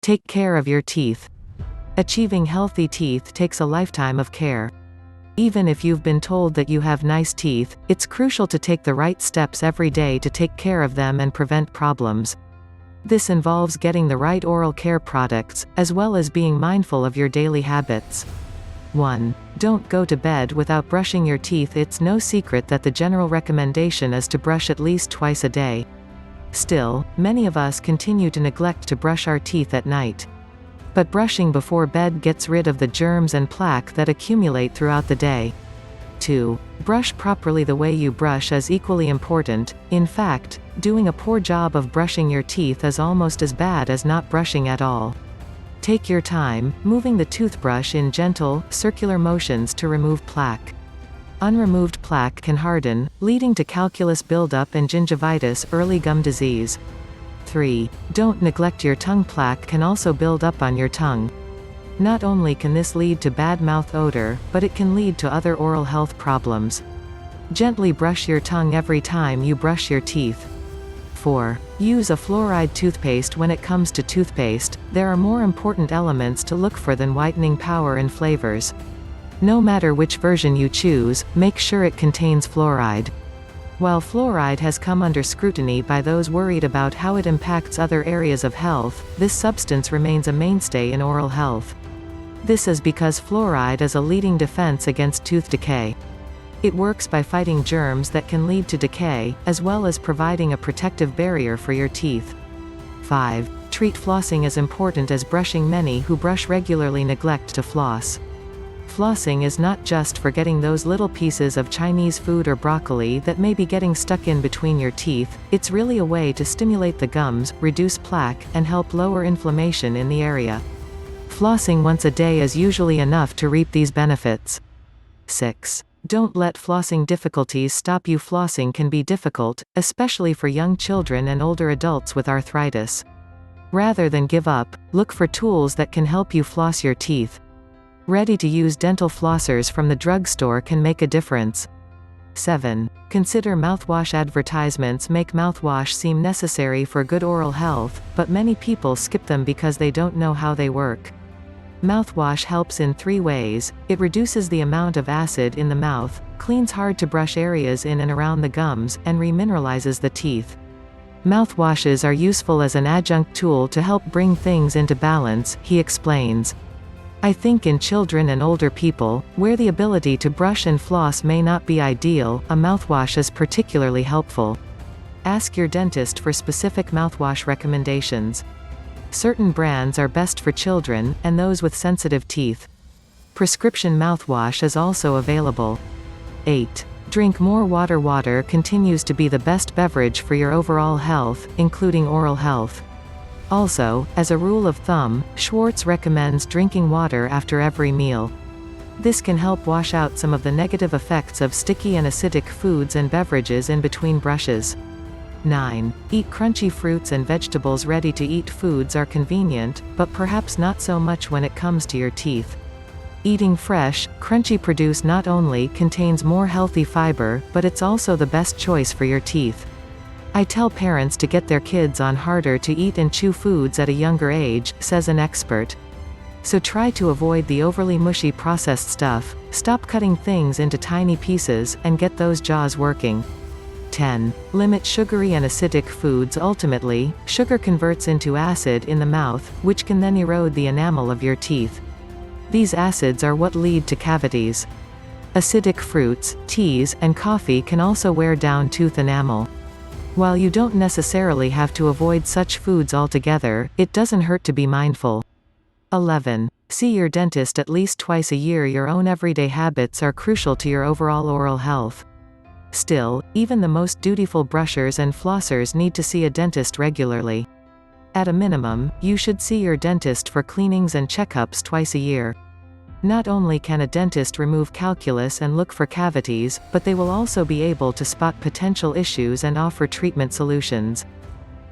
Take care of your teeth. Achieving healthy teeth takes a lifetime of care. Even if you've been told that you have nice teeth, it's crucial to take the right steps every day to take care of them and prevent problems. This involves getting the right oral care products, as well as being mindful of your daily habits. 1. Don't go to bed without brushing your teeth. It's no secret that the general recommendation is to brush at least twice a day. Still, many of us continue to neglect to brush our teeth at night. But brushing before bed gets rid of the germs and plaque that accumulate throughout the day. 2. Brush properly. The way you brush is equally important. In fact, doing a poor job of brushing your teeth is almost as bad as not brushing at all. Take your time, moving the toothbrush in gentle, circular motions to remove plaque. Unremoved plaque can harden, leading to calculus buildup and gingivitis, early gum disease. 3. Don't neglect your tongue. Plaque can also build up on your tongue. Not only can this lead to bad mouth odor, but it can lead to other oral health problems. Gently brush your tongue every time you brush your teeth. 4. Use a fluoride toothpaste. When it comes to toothpaste, there are more important elements to look for than whitening power and flavors. No matter which version you choose, make sure it contains fluoride. While fluoride has come under scrutiny by those worried about how it impacts other areas of health, this substance remains a mainstay in oral health. This is because fluoride is a leading defense against tooth decay. It works by fighting germs that can lead to decay, as well as providing a protective barrier for your teeth. 5. Treat flossing as important as brushing. Many who brush regularly neglect to floss. Flossing is not just for getting those little pieces of Chinese food or broccoli that may be getting stuck in between your teeth. It's really a way to stimulate the gums, reduce plaque, and help lower inflammation in the area. Flossing once a day is usually enough to reap these benefits. 6. Don't let flossing difficulties stop you. Flossing can be difficult, especially for young children and older adults with arthritis. Rather than give up, look for tools that can help you floss your teeth. Ready-to-use dental flossers from the drugstore can make a difference. 7. Consider mouthwash. Advertisements make mouthwash seem necessary for good oral health, but many people skip them because they don't know how they work. Mouthwash helps in 3 ways. It reduces the amount of acid in the mouth, cleans hard-to-brush areas in and around the gums, and remineralizes the teeth. Mouthwashes are useful as an adjunct tool to help bring things into balance, he explains. I think in children and older people, where the ability to brush and floss may not be ideal, a mouthwash is particularly helpful. Ask your dentist for specific mouthwash recommendations. Certain brands are best for children, and those with sensitive teeth. Prescription mouthwash is also available. 8. Drink more water. Water continues to be the best beverage for your overall health, including oral health. Also, as a rule of thumb, Schwartz recommends drinking water after every meal. This can help wash out some of the negative effects of sticky and acidic foods and beverages in between brushes. 9. Eat crunchy fruits and vegetables. Ready-to-eat foods are convenient, but perhaps not so much when it comes to your teeth. Eating fresh, crunchy produce not only contains more healthy fiber, but it's also the best choice for your teeth. I tell parents to get their kids on harder to eat and chew foods at a younger age, says an expert. So try to avoid the overly mushy processed stuff, stop cutting things into tiny pieces, and get those jaws working. 10. Limit sugary and acidic foods. Ultimately, sugar converts into acid in the mouth, which can then erode the enamel of your teeth. These acids are what lead to cavities. Acidic fruits, teas, and coffee can also wear down tooth enamel. While you don't necessarily have to avoid such foods altogether, it doesn't hurt to be mindful. 11. See your dentist at least twice a year. Your own everyday habits are crucial to your overall oral health. Still, even the most dutiful brushers and flossers need to see a dentist regularly. At a minimum, you should see your dentist for cleanings and checkups twice a year. Not only can a dentist remove calculus and look for cavities, but they will also be able to spot potential issues and offer treatment solutions.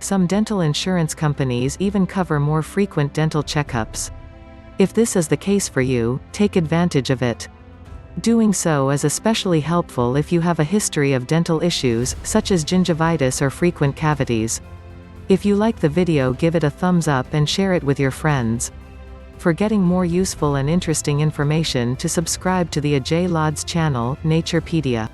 Some dental insurance companies even cover more frequent dental checkups. If this is the case for you, take advantage of it. Doing so is especially helpful if you have a history of dental issues, such as gingivitis or frequent cavities. If you like the video, give it a thumbs up and share it with your friends. For getting more useful and interesting information, to subscribe to the Ajay Lod's channel, Naturepedia.